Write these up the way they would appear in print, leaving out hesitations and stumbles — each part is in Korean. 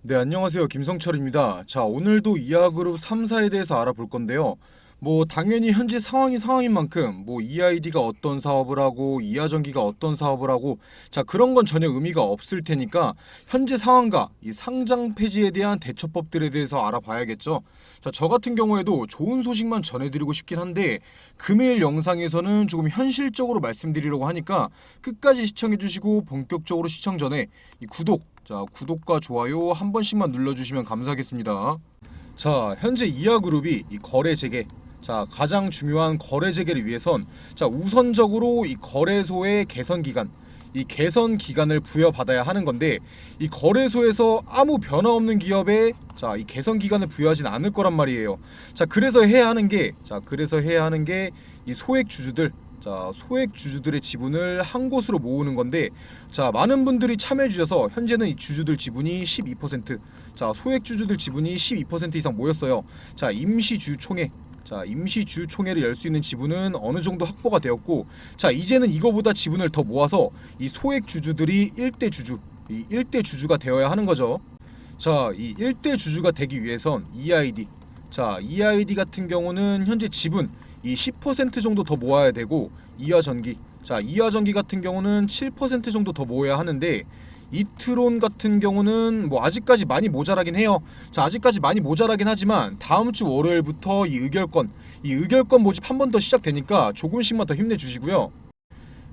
네, 안녕하세요. 김성철입니다. 자, 오늘도 이하그룹 3사에 대해서 알아볼 건데요. 당연히 현재 상황이 상황인 만큼, EID가 어떤 사업을 하고, 이하전기가 어떤 사업을 하고, 자, 그런 건 전혀 의미가 없을 테니까, 현재 상황과 이 상장 폐지에 대한 대처법들에 대해서 알아봐야겠죠. 자, 저 같은 경우에도 좋은 소식만 전해드리고 싶긴 한데, 금일 영상에서는 조금 현실적으로 말씀드리려고 하니까, 끝까지 시청해주시고, 본격적으로 시청 전에 이 구독과 좋아요 한 번씩만 눌러주시면 감사하겠습니다. 자, 현재 이하그룹이 이 거래 재개, 자, 가장 중요한 거래 재개를 위해선 자, 우선적으로 이 거래소의 개선 기간, 이 개선 기간을 부여받아야 하는 건데, 이 거래소에서 아무 변화 없는 기업에 자, 이 개선 기간을 부여하진 않을 거란 말이에요. 자, 그래서 해야 하는 게 이 소액 주주들, 자, 소액 주주들의 지분을 한 곳으로 모으는 건데, 자, 많은 분들이 참여해 주셔서 현재는 이 주주들 지분이 12%, 자, 소액 주주들 지분이 12% 이상 모였어요. 자, 임시 주총회를 열 수 있는 지분은 어느 정도 확보가 되었고, 자, 이제는 이거보다 지분을 더 모아서 이 소액 주주들이 1대 주주가 되어야 하는 거죠. 자, 이 1대 주주가 되기 위해선 EID, 자, EID 같은 경우는 현재 지분 이 10% 정도 더 모아야 되고, 이하전기, 자, 이하전기 같은 경우는 7% 정도 더 모아야 하는데, 이트론 같은 경우는 아직까지 많이 모자라긴 해요. 자, 아직까지 많이 모자라긴 하지만 다음 주 월요일부터 이 의결권 모집 한 번 더 시작되니까 조금씩만 더 힘내주시고요.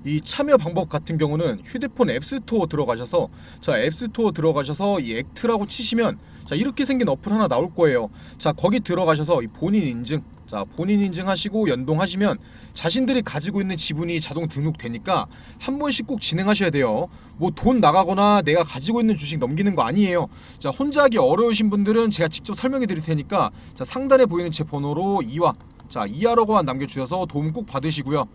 이 참여 방법 같은 경우는 휴대폰 앱스토어 들어가셔서, 자, 앱스토어 들어가셔서 이 액트라고 치시면 자, 이렇게 생긴 어플 하나 나올 거예요. 자, 거기 들어가셔서 이 본인 인증, 자, 본인 인증하시고 연동하시면 자신들이 가지고 있는 지분이 자동 등록되니까 한 번씩 꼭 진행하셔야 돼요. 돈 나가거나 내가 가지고 있는 주식 넘기는 거 아니에요. 자, 혼자 하기 어려우신 분들은 제가 직접 설명해 드릴 테니까, 자, 상단에 보이는 제 번호로 이하라고만 남겨주셔서 도움 꼭 받으시고요.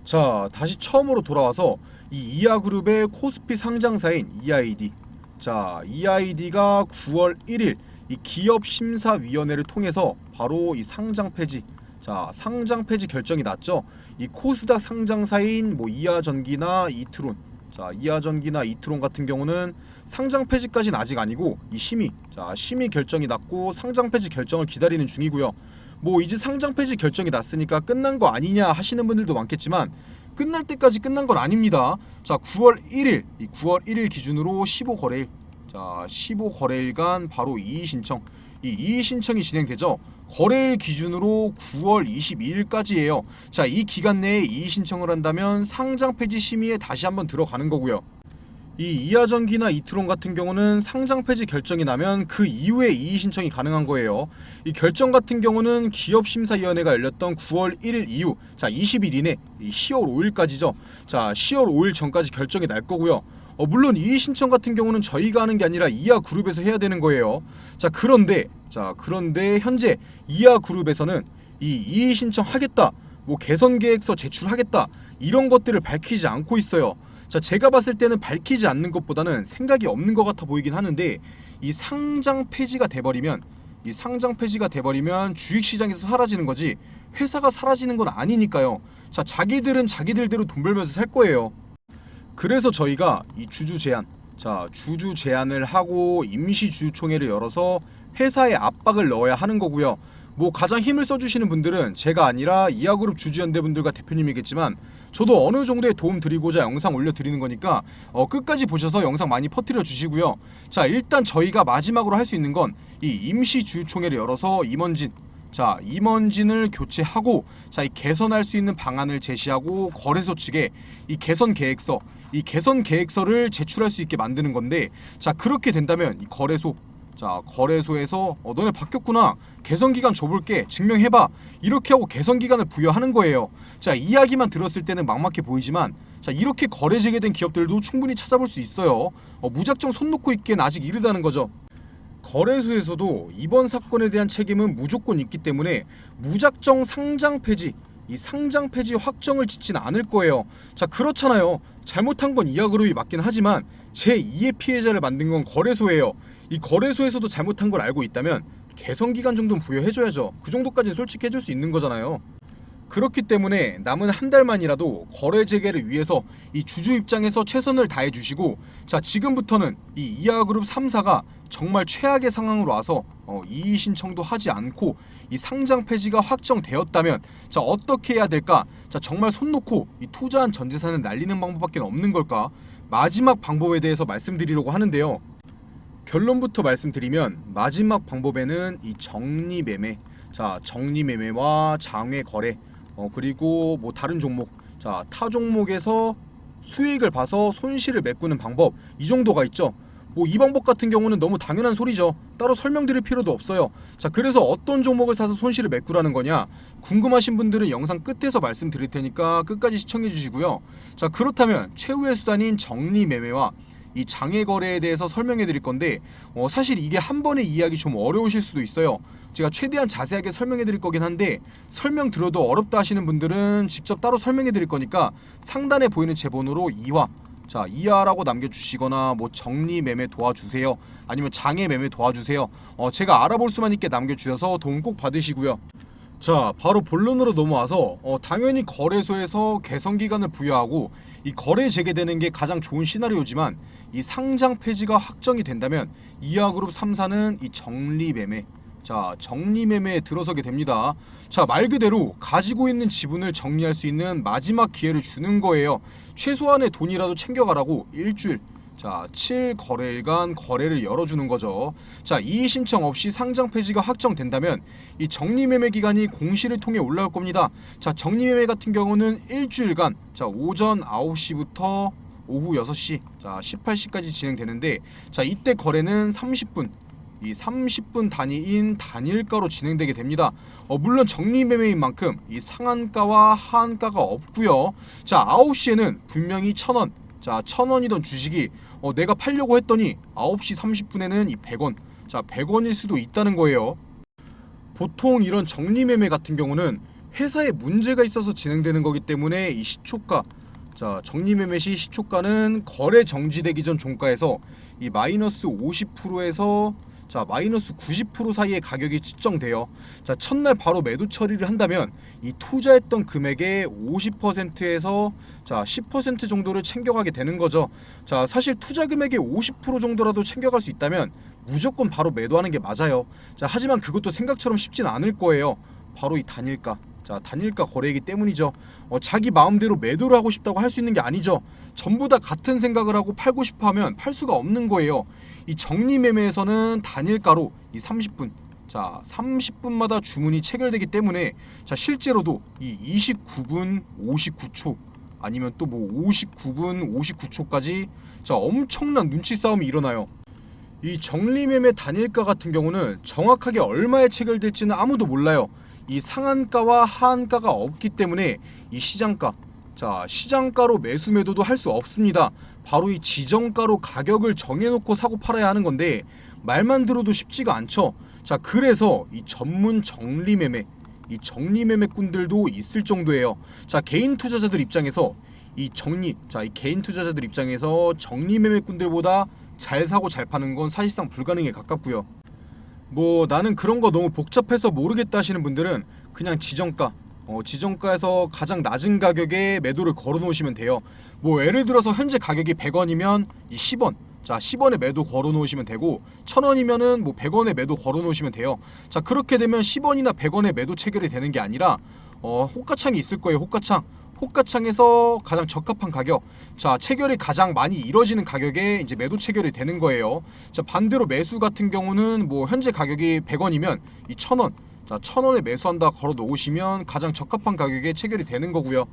자, 다시 처음으로 돌아와서 이 이하그룹의 코스피 상장사인 EID, 자, EID가 9월 1일 이 기업심사위원회를 통해서 바로 이 상장 폐지, 자, 상장 폐지 결정이 났죠. 이 코스닥 상장사인 이하전기나 이트론, 자, 이하전기나 이트론 같은 경우는 상장 폐지까지는 아직 아니고 이 심의 결정이 났고 상장 폐지 결정을 기다리는 중이고요. 이제 상장 폐지 결정이 났으니까 끝난 거 아니냐 하시는 분들도 많겠지만, 끝날 때까지 끝난 건 아닙니다. 자, 9월 1일 기준으로 15거래일, 자, 15거래일간 바로 이의 신청이 진행되죠. 거래일 기준으로 9월 22일까지예요. 자, 이 기간 내에 이의 신청을 한다면 상장 폐지 심의에 다시 한번 들어가는 거고요. 이 이하전기나 이트론 같은 경우는 상장 폐지 결정이 나면 그 이후에 이의 신청이 가능한 거예요. 이 결정 같은 경우는 기업심사위원회가 열렸던 9월 1일 이후, 자, 20일 이내, 10월 5일까지죠. 자, 10월 5일 전까지 결정이 날 거고요. 물론 이의 신청 같은 경우는 저희가 하는 게 아니라 이하그룹에서 해야 되는 거예요. 자, 그런데 현재 이하그룹에서는 이 이의 신청 하겠다, 개선 계획서 제출하겠다, 이런 것들을 밝히지 않고 있어요. 자, 제가 봤을 때는 밝히지 않는 것보다는 생각이 없는 것 같아 보이긴 하는데, 이 상장 폐지가 돼버리면 주식시장에서 사라지는 거지 회사가 사라지는 건 아니니까요. 자, 자기들은 자기들대로 돈 벌면서 살 거예요. 그래서 저희가 이 주주 제안을 하고 임시주주총회를 열어서 회사에 압박을 넣어야 하는 거고요. 가장 힘을 써주시는 분들은 제가 아니라 이하그룹 주주연대분들과 대표님이겠지만, 저도 어느 정도의 도움 드리고자 영상 올려드리는 거니까 끝까지 보셔서 영상 많이 퍼뜨려 주시고요. 자, 일단 저희가 마지막으로 할 수 있는 건 이 임시주주총회를 열어서 임원진을 교체하고, 자, 이 개선할 수 있는 방안을 제시하고 거래소 측에 이 개선 계획서를 제출할 수 있게 만드는 건데, 자, 그렇게 된다면 이 거래소에서 너네 바뀌었구나, 개선기간 줘볼게, 증명해봐, 이렇게 하고 개선기간을 부여하는 거예요. 자, 이야기만 들었을 때는 막막해 보이지만, 자, 이렇게 거래 재개된 기업들도 충분히 찾아볼 수 있어요. 무작정 손 놓고 있기엔 아직 이르다는 거죠. 거래소에서도 이번 사건에 대한 책임은 무조건 있기 때문에 무작정 상장 폐지 확정을 짓진 않을 거예요. 자, 그렇잖아요. 잘못한 건 이하그룹이 맞긴 하지만 제2의 피해자를 만든 건 거래소예요. 이 거래소에서도 잘못한 걸 알고 있다면 개선 기간 정도는 부여해줘야죠. 그 정도까지는 솔직히 해줄 수 있는 거잖아요. 그렇기 때문에 남은 한 달만이라도 거래 재개를 위해서 이 주주 입장에서 최선을 다해 주시고, 자 지금부터는 이 이하그룹 3사가 정말 최악의 상황으로 와서 이의 신청도 하지 않고 이 상장 폐지가 확정되었다면 자 어떻게 해야 될까? 자 정말 손 놓고 이 투자한 전 재산을 날리는 방법밖에 없는 걸까? 마지막 방법에 대해서 말씀드리려고 하는데요. 결론부터 말씀드리면 마지막 방법에는 이 정리매매, 자 정리매매와 장외 거래, 그리고 뭐 다른 종목, 자 타 종목에서 수익을 봐서 손실을 메꾸는 방법, 이 정도가 있죠. 뭐 이 방법 같은 경우는 너무 당연한 소리죠. 따로 설명드릴 필요도 없어요. 자 그래서 어떤 종목을 사서 손실을 메꾸라는 거냐, 궁금하신 분들은 영상 끝에서 말씀드릴 테니까 끝까지 시청해 주시고요. 자 그렇다면 최후의 수단인 정리매매와 이 장외 거래에 대해서 설명해 드릴 건데, 사실 이게 한 번에 이해하기 좀 어려우실 수도 있어요. 제가 최대한 자세하게 설명해 드릴 거긴 한데, 설명 들어도 어렵다 하시는 분들은 직접 따로 설명해 드릴 거니까 상단에 보이는 제 번호로 이화, 자 이하라고 남겨주시거나 뭐 정리 매매 도와주세요, 아니면 장애 매매 도와주세요, 제가 알아볼 수만 있게 남겨주셔서 도움 꼭 받으시고요. 자 바로 본론으로 넘어와서 당연히 거래소에서 개선기간을 부여하고 이 거래 재개되는 게 가장 좋은 시나리오지만, 이 상장 폐지가 확정이 된다면 이하그룹 3사는 이 정리매매, 자 정리매매에 들어서게 됩니다. 자 말 그대로 가지고 있는 지분을 정리할 수 있는 마지막 기회를 주는 거예요. 최소한의 돈이라도 챙겨가라고 일주일, 자 7거래일간 거래를 열어주는 거죠. 자 이의 신청 없이 상장 폐지가 확정된다면 이 정리매매 기간이 공시를 통해 올라올 겁니다. 자 정리매매 같은 경우는 일주일간, 자 오전 9시부터 오후 6시, 자 18시까지 진행되는데, 자 이때 거래는 30분, 이 30분 단위인 단일가로 진행되게 됩니다. 물론 정리매매인 만큼 이 상한가와 하한가가 없고요. 자 9시에는 분명히 1,000원, 자 1,000원이던 주식이 내가 팔려고 했더니 9시 30분에는 이 100원, 자 100원일 수도 있다는 거예요. 보통 이런 정리매매 같은 경우는 회사에 문제가 있어서 진행되는 거기 때문에 이 시초가, 자 정리매매 시 시초가는 거래 정지되기 전 종가에서 이 마이너스 50%에서 자 마이너스 90% 사이의 가격이 측정돼요. 자 첫날 바로 매도 처리를 한다면 이 투자했던 금액의 50%에서 자 10% 정도를 챙겨가게 되는 거죠. 자 사실 투자 금액의 50% 정도라도 챙겨갈 수 있다면 무조건 바로 매도하는 게 맞아요. 자 하지만 그것도 생각처럼 쉽진 않을 거예요. 바로 이 단일가, 자 단일가 거래이기 때문이죠. 자기 마음대로 매도를 하고 싶다고 할 수 있는 게 아니죠. 전부 다 같은 생각을 하고 팔고 싶어 하면 팔 수가 없는 거예요. 이 정리매매에서는 단일가로 이 30분, 자 30분마다 주문이 체결되기 때문에 자 실제로도 이 29분 59초 아니면 또 뭐 59분 59초까지 자 엄청난 눈치 싸움이 일어나요. 이 정리매매 단일가 같은 경우는 정확하게 얼마에 체결될지는 아무도 몰라요. 이 상한가와 하한가가 없기 때문에 이 시장가, 자 시장가로 매수 매도도 할 수 없습니다. 바로 이 지정가로 가격을 정해놓고 사고 팔아야 하는 건데, 말만 들어도 쉽지가 않죠. 자 그래서 이 전문 정리매매, 이 정리매매꾼들도 있을 정도예요. 자 개인 투자자들 입장에서 이 개인 투자자들 입장에서 정리매매꾼들보다 잘 사고 잘 파는 건 사실상 불가능에 가깝고요. 뭐 나는 그런 거 너무 복잡해서 모르겠다 하시는 분들은 그냥 지정가, 지정가에서 가장 낮은 가격에 매도를 걸어 놓으시면 돼요. 뭐 예를 들어서 현재 가격이 100원이면 이 10원, 자 10원에 매도 걸어 놓으시면 되고, 1000원이면은 뭐 100원에 매도 걸어 놓으시면 돼요. 자 그렇게 되면 10원이나 100원에 매도 체결이 되는 게 아니라 호가창이 있을 거예요. 호가창에서 가장 적합한 가격, 자 체결이 가장 많이 이뤄지는 가격에 이제 매도 체결이 되는 거예요. 자 반대로 매수 같은 경우는 뭐 현재 가격이 100원이면 이 1,000원, 자 1,000원에 매수한다 걸어 놓으시면 가장 적합한 가격에 체결이 되는 거고요.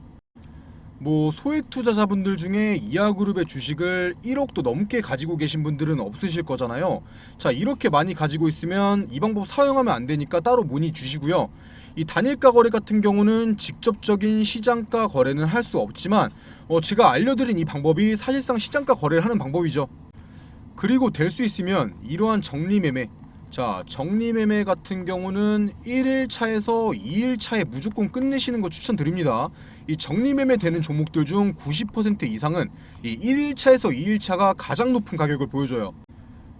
뭐 소액 투자자분들 중에 이하그룹의 주식을 1억도 넘게 가지고 계신 분들은 없으실 거잖아요. 자 이렇게 많이 가지고 있으면 이 방법 사용하면 안 되니까 따로 문의 주시고요. 이 단일가 거래 같은 경우는 직접적인 시장가 거래는 할 수 없지만 제가 알려드린 이 방법이 사실상 시장가 거래를 하는 방법이죠. 그리고 될 수 있으면 이러한 정리매매, 자 정리매매 같은 경우는 1일차에서 2일차에 무조건 끝내시는 거 추천드립니다. 이 정리매매 되는 종목들 중 90% 이상은 이 1일차에서 2일차가 가장 높은 가격을 보여줘요.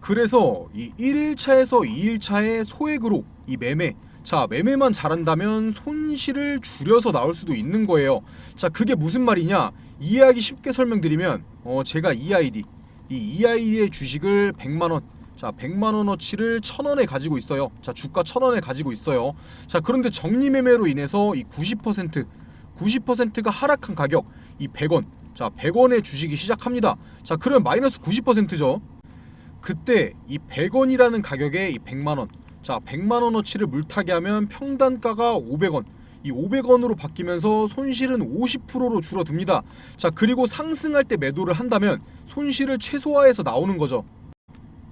그래서 이 1일차에서 2일차에 소액으로 이 매매, 자, 매매만 잘한다면 손실을 줄여서 나올 수도 있는 거예요. 자, 그게 무슨 말이냐? 이해하기 쉽게 설명드리면 제가 EID의 주식을 100만원, 자 100만원어치를 1000원에 가지고 있어요. 자, 주가 1000원에 가지고 있어요. 자, 그런데 정리매매로 인해서 이 90%가 하락한 가격 이 100원, 자 100원의 주식이 시작합니다. 자, 그러면 마이너스 90%죠. 그때 이 100원이라는 가격에 이 100만원, 자 100만원어치를 물타기 하면 평단가가 500원, 이 500원으로 바뀌면서 손실은 50%로 줄어듭니다. 자, 그리고 상승할 때 매도를 한다면 손실을 최소화해서 나오는 거죠.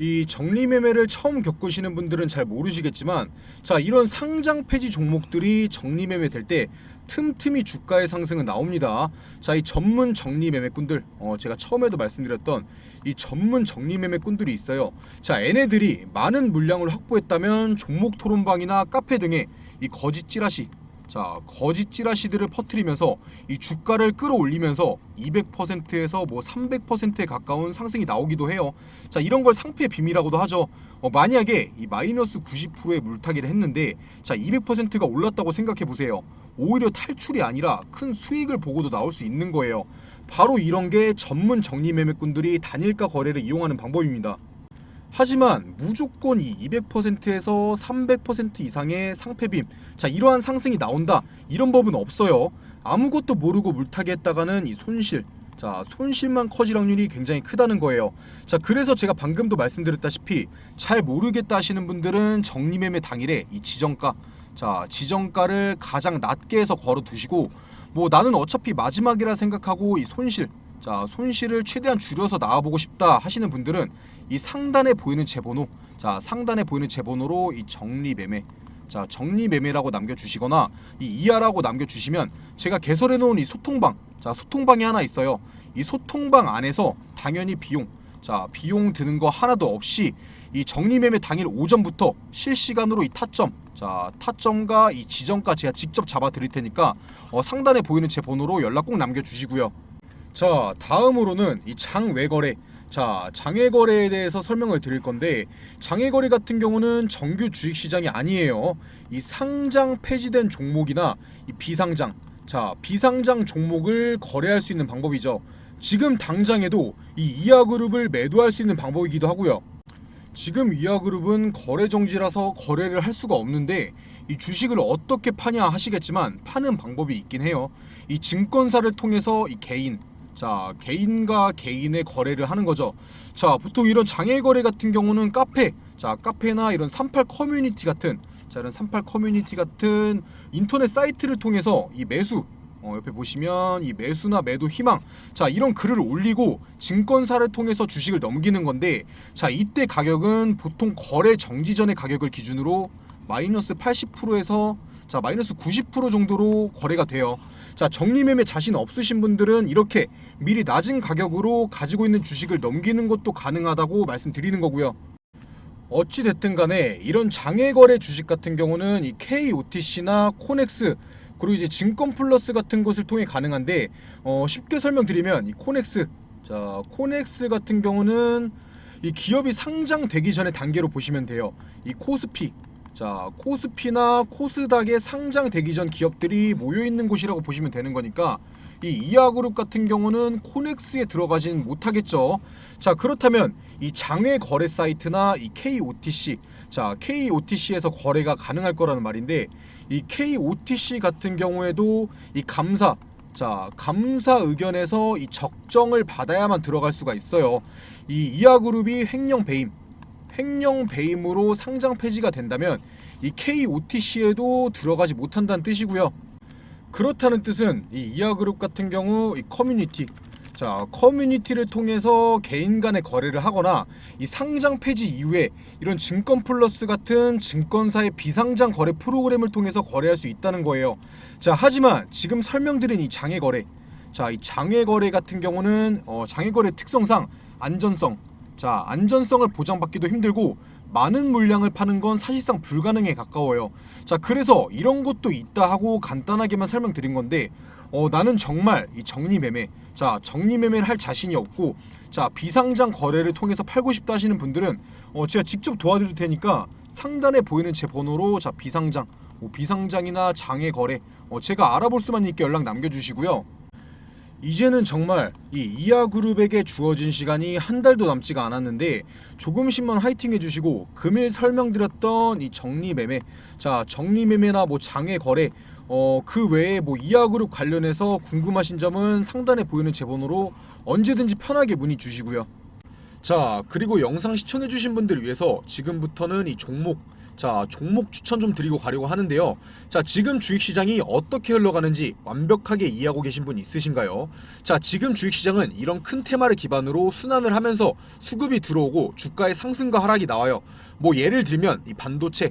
이 정리매매를 처음 겪으시는 분들은 잘 모르시겠지만, 자 이런 상장 폐지 종목들이 정리매매 될 때 틈틈이 주가의 상승은 나옵니다. 자, 이 전문 정리매매꾼들, 제가 처음에도 말씀드렸던 이 전문 정리매매꾼들이 있어요. 자, 얘네들이 많은 물량을 확보했다면 종목 토론방이나 카페 등에 이 거짓 찌라시, 자 거짓 찌라시들을 퍼뜨리면서 이 주가를 끌어올리면서 200%에서 뭐 300%에 가까운 상승이 나오기도 해요. 자, 이런 걸 상패 비밀이라고도 하죠. 만약에 이 마이너스 90%의 물타기를 했는데, 자 200%가 올랐다고 생각해 보세요. 오히려 탈출이 아니라 큰 수익을 보고도 나올 수 있는 거예요. 바로 이런 게 전문 정리매매꾼들이 단일가 거래를 이용하는 방법입니다. 하지만 무조건 이 200%에서 300% 이상의 상패빔, 자 이러한 상승이 나온다, 이런 법은 없어요. 아무것도 모르고 물타기 했다가는 이 손실, 자 손실만 커질 확률이 굉장히 크다는 거예요. 자, 그래서 제가 방금도 말씀드렸다시피 잘 모르겠다 하시는 분들은 정리매매 당일에 이 지정가, 자 지정가를 가장 낮게 해서 걸어 두시고, 뭐 나는 어차피 마지막이라 생각하고 이 손실, 자 손실을 최대한 줄여서 나와보고 싶다 하시는 분들은 이 상단에 보이는 제 번호, 자 상단에 보이는 제 번호로 이 정리매매, 자 정리매매라고 남겨주시거나 이 이하라고 남겨주시면 제가 개설해 놓은 이 소통방, 자 소통방이 하나 있어요. 이 소통방 안에서 당연히 비용, 자 비용 드는 거 하나도 없이 이 정리매매 당일 오전부터 실시간으로 이 타점, 자 타점과 이 지정가 제가 직접 잡아 드릴 테니까 상단에 보이는 제 번호로 연락 꼭 남겨주시고요. 자, 다음으로는 이 장외거래, 자 장외거래에 대해서 설명을 드릴 건데, 장외거래 같은 경우는 정규 주식시장이 아니에요. 이 상장 폐지된 종목이나 이 비상장, 자 비상장 종목을 거래할 수 있는 방법이죠. 지금 당장에도 이 이하그룹을 매도할 수 있는 방법이기도 하고요. 지금 이하그룹은 거래 정지라서 거래를 할 수가 없는데, 이 주식을 어떻게 파냐 하시겠지만 파는 방법이 있긴 해요. 이 증권사를 통해서 이 개인, 자 개인과 개인의 거래를 하는 거죠. 자, 보통 이런 장외 거래 같은 경우는 카페, 자 카페나 이런 38 커뮤니티 같은, 자 이런 38 커뮤니티 같은 인터넷 사이트를 통해서 이 매수, 옆에 보시면 이 매수나 매도 희망, 자 이런 글을 올리고 증권사를 통해서 주식을 넘기는 건데, 자 이때 가격은 보통 거래 정지 전의 가격을 기준으로 마이너스 80%에서 자 마이너스 90% 정도로 거래가 돼요. 자, 정리매매 자신 없으신 분들은 이렇게 미리 낮은 가격으로 가지고 있는 주식을 넘기는 것도 가능하다고 말씀드리는 거고요. 어찌 됐든 간에 이런 장외거래 주식 같은 경우는 이 KOTC나 코넥스, 그리고 이제 증권플러스 같은 것을 통해 가능한데, 쉽게 설명드리면 이 코넥스, 자 코넥스 같은 경우는 이 기업이 상장되기 전의 단계로 보시면 돼요. 이 코스피, 자 코스피나 코스닥에 상장되기 전 기업들이 모여있는 곳이라고 보시면 되는 거니까, 이 이하그룹 같은 경우는 코넥스에 들어가진 못하겠죠. 자, 그렇다면 이 장외 거래 사이트나 이 KOTC, 자 KOTC에서 거래가 가능할 거라는 말인데, 이 KOTC 같은 경우에도 이 감사, 자 감사 의견에서 이 적정을 받아야만 들어갈 수가 있어요. 이 이하그룹이 횡령 배임으로 상장 폐지가 된다면 이 KOTC에도 들어가지 못한다는 뜻이고요. 그렇다는 뜻은 이 이하그룹 같은 경우 이 커뮤니티, 자 커뮤니티를 통해서 개인 간의 거래를 하거나 이 상장 폐지 이후에 이런 증권플러스 같은 증권사의 비상장 거래 프로그램을 통해서 거래할 수 있다는 거예요. 자, 하지만 지금 설명드린 이 장외거래, 자 이 장외거래 같은 경우는 장외거래 특성상 안전성, 자 안전성을 보장받기도 힘들고 많은 물량을 파는 건 사실상 불가능에 가까워요. 자, 그래서 이런 것도 있다 하고 간단하게만 설명드린 건데, 나는 정말 이 정리매매, 자 정리매매를 할 자신이 없고, 자 비상장 거래를 통해서 팔고 싶다 하시는 분들은 제가 직접 도와드릴 테니까 상단에 보이는 제 번호로 자 비상장 뭐 비상장이나 장외 거래 제가 알아볼 수만 있게 연락 남겨주시고요. 이제는 정말 이 이하그룹에게 주어진 시간이 한 달도 남지가 않았는데 조금씩만 화이팅 해주시고 금일 설명드렸던 이 정리매매, 자 정리매매나 뭐 장외 거래 그 외에 뭐 이하그룹 관련해서 궁금하신 점은 상단에 보이는 제 번호로 언제든지 편하게 문의 주시고요. 자 그리고 영상 시청해주신 분들을 위해서 지금부터는 이 종목 추천 좀 드리고 가려고 하는데요. 자 지금 주식시장이 어떻게 흘러가는지 완벽하게 이해하고 계신 분 있으신가요? 자 지금 주식시장은 이런 큰 테마를 기반으로 순환을 하면서 수급이 들어오고 주가의 상승과 하락이 나와요. 뭐 예를 들면 이 반도체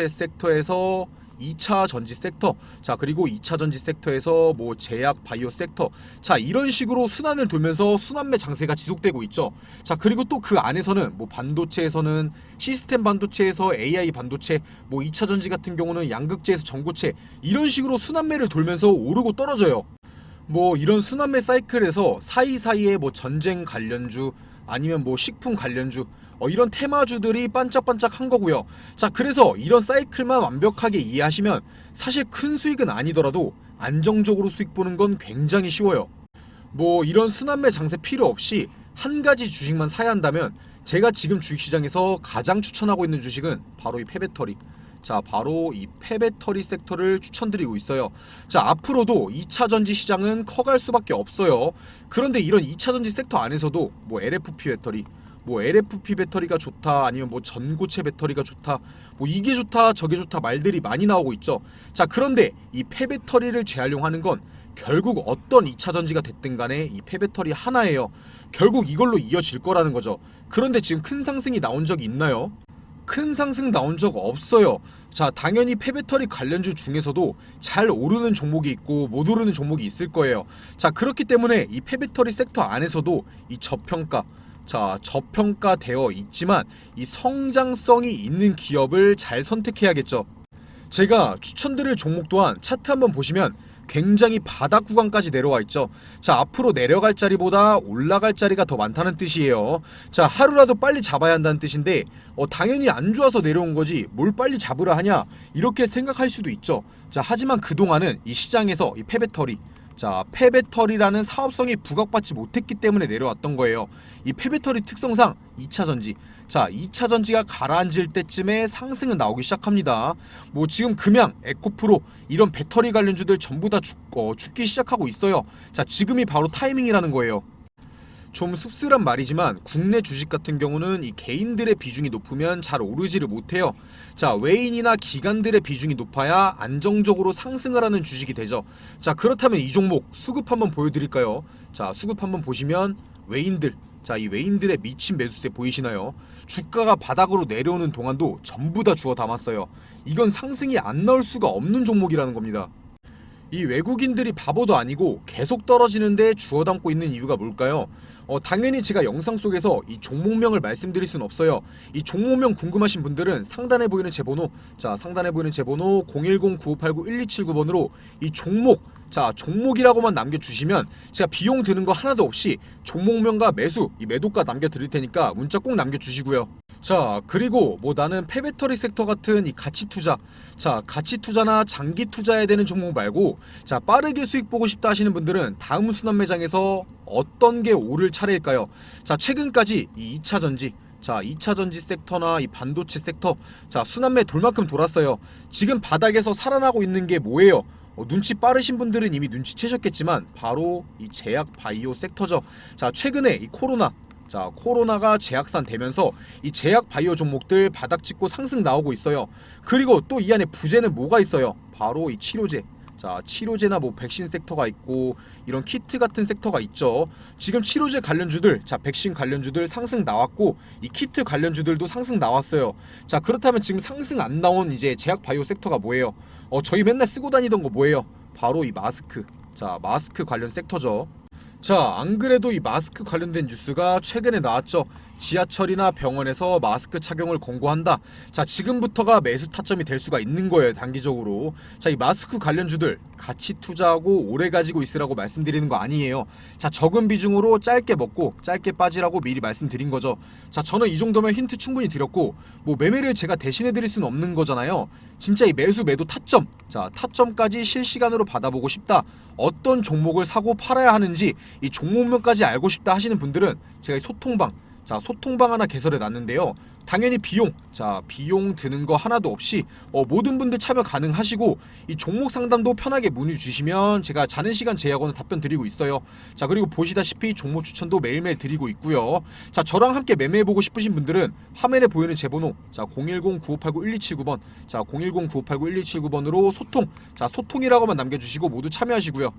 섹터에서 2차 전지 섹터, 자 그리고 2차 전지 섹터에서 뭐 제약 바이오 섹터, 자 이런 식으로 순환을 돌면서 순환매 장세가 지속되고 있죠. 자 그리고 또 그 안에서는 뭐 반도체에서는 시스템 반도체에서 AI 반도체, 뭐 2차 전지 같은 경우는 양극재에서 전고체, 이런 식으로 순환매를 돌면서 오르고 떨어져요. 뭐 이런 순환매 사이클에서 사이사이에 뭐 전쟁 관련주 아니면 뭐 식품 관련주 이런 테마주들이 반짝반짝한 거고요. 자 그래서 이런 사이클만 완벽하게 이해하시면 사실 큰 수익은 아니더라도 안정적으로 수익 보는 건 굉장히 쉬워요. 뭐 이런 순환매 장세 필요 없이 한 가지 주식만 사야 한다면 제가 지금 주식시장에서 가장 추천하고 있는 주식은 바로 이 폐배터리, 자 바로 이 폐배터리 섹터를 추천드리고 있어요. 자 앞으로도 2차 전지 시장은 커갈 수밖에 없어요. 그런데 이런 2차 전지 섹터 안에서도 뭐 LFP 배터리, 뭐 LFP 배터리가 좋다, 아니면 뭐 전고체 배터리가 좋다, 뭐 이게 좋다 저게 좋다 말들이 많이 나오고 있죠. 자 그런데 이 폐배터리를 재활용하는 건 결국 어떤 2차 전지가 됐든 간에 이 폐배터리 하나예요. 결국 이걸로 이어질 거라는 거죠. 그런데 지금 큰 상승이 나온 적이 있나요? 큰 상승 나온 적 없어요. 자 당연히 폐배터리 관련주 중에서도 잘 오르는 종목이 있고 못 오르는 종목이 있을 거예요. 자 그렇기 때문에 이 폐배터리 섹터 안에서도 이 저평가되어 있지만 이 성장성이 있는 기업을 잘 선택해야겠죠. 제가 추천드릴 종목 또한 차트 한번 보시면 굉장히 바닥 구간까지 내려와 있죠. 자 앞으로 내려갈 자리보다 올라갈 자리가 더 많다는 뜻이에요. 자 하루라도 빨리 잡아야 한다는 뜻인데 당연히 안 좋아서 내려온 거지 뭘 빨리 잡으라 하냐 이렇게 생각할 수도 있죠. 자 하지만 그동안은 이 시장에서 이 폐배터리라는 사업성이 부각받지 못했기 때문에 내려왔던 거예요. 이 폐배터리 특성상 2차 전지, 자 2차 전지가 가라앉을 때쯤에 상승은 나오기 시작합니다. 뭐 지금 금양, 에코프로 이런 배터리 관련주들 전부 다 죽기 시작하고 있어요. 자 지금이 바로 타이밍이라는 거예요. 좀 씁쓸한 말이지만 국내 주식 같은 경우는 이 개인들의 비중이 높으면 잘 오르지를 못해요. 자 외인이나 기관들의 비중이 높아야 안정적으로 상승을 하는 주식이 되죠. 자 그렇다면 이 종목 수급 한번 보여드릴까요? 자 수급 한번 보시면 외인들, 자 이 외인들의 미친 매수세 보이시나요? 주가가 바닥으로 내려오는 동안도 전부 다 주워 담았어요. 이건 상승이 안 나올 수가 없는 종목이라는 겁니다. 이 외국인들이 바보도 아니고 계속 떨어지는데 주워 담고 있는 이유가 뭘까요? 당연히 제가 영상 속에서 이 종목명을 말씀드릴 수는 없어요. 이 종목명 궁금하신 분들은 상단에 보이는 제 번호, 자 상단에 보이는 제 번호 010-9589-1279번으로 이 종목이라고만 남겨주시면 제가 비용 드는 거 하나도 없이 종목명과 이 매도가 남겨드릴 테니까 문자 꼭 남겨주시고요. 자 그리고 뭐 나는 폐배터리 섹터 같은 이 가치투자, 자 가치투자나 장기투자해야 되는 종목 말고 자 빠르게 수익 보고 싶다 하시는 분들은 다음 순환매장에서 어떤 게 오를 차례일까요? 자 최근까지 이 2차 전지, 자 2차 전지 섹터나 이 반도체 섹터, 자 순환매 돌만큼 돌았어요. 지금 바닥에서 살아나고 있는 게 뭐예요? 눈치 빠르신 분들은 이미 눈치채셨겠지만 바로 이 제약 바이오 섹터죠. 자 최근에 이 코로나가 재확산 되면서 이 제약 바이오 종목들 바닥 찍고 상승 나오고 있어요. 그리고 또 이 안에 부재는 뭐가 있어요? 바로 이 치료제. 자 치료제나 뭐 백신 섹터가 있고 이런 키트 같은 섹터가 있죠. 지금 치료제 관련주들, 자 백신 관련주들 상승 나왔고 이 키트 관련주들도 상승 나왔어요. 자 그렇다면 지금 상승 안 나온 이제 제약 바이오 섹터가 뭐예요? 저희 맨날 쓰고 다니던 거 뭐예요? 바로 이 마스크. 자 마스크 관련 섹터죠. 자, 안 그래도 이 마스크 관련된 뉴스가 최근에 나왔죠. 지하철이나 병원에서 마스크 착용을 권고한다. 자, 지금부터가 매수 타점이 될 수가 있는 거예요, 단기적으로. 자, 이 마스크 관련주들 같이 투자하고 오래 가지고 있으라고 말씀드리는 거 아니에요. 자, 적은 비중으로 짧게 먹고 짧게 빠지라고 미리 말씀드린 거죠. 자, 저는 이 정도면 힌트 충분히 드렸고, 뭐 매매를 제가 대신해 드릴 수는 없는 거잖아요. 진짜 이 매수 매도 타점, 자, 타점까지 실시간으로 받아보고 싶다. 어떤 종목을 사고 팔아야 하는지 이 종목명까지 알고 싶다 하시는 분들은 제가 이 소통방, 자, 소통방 하나 개설해 놨는데요. 당연히 비용, 자, 비용 드는 거 하나도 없이 모든 분들 참여 가능하시고, 이 종목 상담도 편하게 문의 주시면 제가 자는 시간 제약으로는 답변 드리고 있어요. 자, 그리고 보시다시피 종목 추천도 매일매일 드리고 있고요. 자, 저랑 함께 매매해보고 싶으신 분들은 화면에 보이는 제 번호, 자, 010-9589-1279번, 자, 010-9589-1279번으로 소통, 자, 소통이라고만 남겨주시고 모두 참여하시고요.